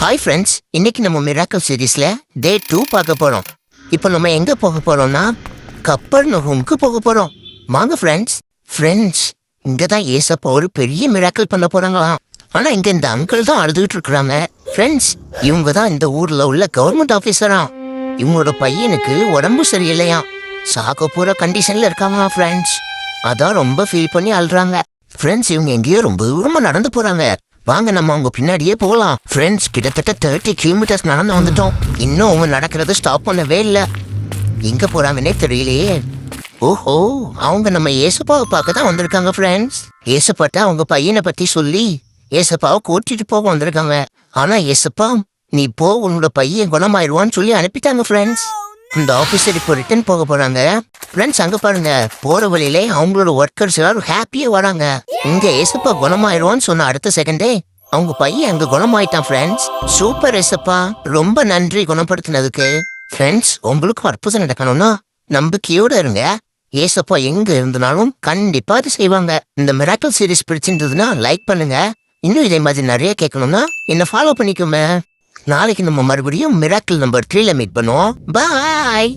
Hi friends, இன்னைக்கு நம்ம miracle சீரீஸ்ல டே 2 பார்க்க போறோம். இப்போ நம்ம எங்க போக போறோம்னா கப்பர்நகூமுக்கு போக போறோம். வாங்க ஃப்ரெண்ட்ஸ், இங்க தான் ஏசப்பா ஒரு பெரிய மிராக்கல் பண்ண போறாங்களாம். ஆனா இங்க இந்த அங்கிள் தான் அழுதுகிட்டு இருக்கிறாங்க. ஃப்ரெண்ட்ஸ், இவங்க தான் இந்த ஊர்ல உள்ள கவர்மெண்ட் ஆபீசரா. இவங்களோட பையனுக்கு உடம்பு சரியில்லையா, சாக போற கண்டிஷன்ல இருக்காங்க ஃப்ரெண்ட்ஸ். அதான் ரொம்ப ஃபீல் பண்ணி அழுறாங்க. ஃப்ரெண்ட்ஸ், இவங்க எங்கேயோ ரொம்ப தூரமா நடந்து போறாங்க. வாங்க நம்ம அவங்க பின்னாடியே போகலாம். ஃப்ரெண்ட்ஸ், கிட்டத்தட்ட 30 கிலோமீட்டர்ஸ் நடந்து வந்துட்டோம். இன்னும் அவங்க நடக்கிறது ஸ்டாப் பண்ணவே இல்லை. எங்க போறாங்கன்னே தெரியலையே. ஓஹோ, அவங்க நம்ம ஏசப்பாவை பார்க்க தான் வந்திருக்காங்க ஃப்ரெண்ட்ஸ். ஏசப்பாட்ட அவங்க பையனை பத்தி சொல்லி ஏசப்பாவை கூட்டிட்டு போக வந்திருக்காங்க. ஆனா ஏசப்பா, நீ போ, உன்னோட பையன் குணமாயிருவான்னு சொல்லி அனுப்பிட்டாங்க ஃப்ரெண்ட்ஸ். இந்த ஆபீசர் இப்போ ரிட்டர்ன் போக போறாங்க. ஃப்ரெண்ட்ஸ், அங்க பாருங்க, போற வழியிலே அவங்களோட ஒர்க்கர்ஸ் எல்லாரும் ஹாப்பியா வராங்க. இங்க ஏசப்பா குணமாயிருவான்னு சொன்ன அடுத்த செகண்டே அவங்க பையன் அங்க குணமாயிட்டான் ஃப்ரெண்ட்ஸ். சூப்பர் ஏசப்பா, ரொம்ப நன்றி குணப்படுத்தினதுக்கு. ஃப்ரெண்ட்ஸ், உங்களுக்கும் அற்புதம் நடக்கணும்னா நம்பிக்கையோட இருங்க. ஏசப்பா எங்க இருந்தாலும் கண்டிப்பா அது செய்வாங்க. இந்த மிராக்கிள் சீரிஸ் பிடிச்சிருந்ததுன்னா லைக் பண்ணுங்க. இன்னும் இதே மாதிரி நிறைய கேட்கணும்னா என்ன ஃபாலோ பண்ணிக்கோங்க. நாளைக்கு நம்ம மறுபடியும் மிராக்கிள் நம்பர் 3ல மீட் பண்ணுவோம். பாய்.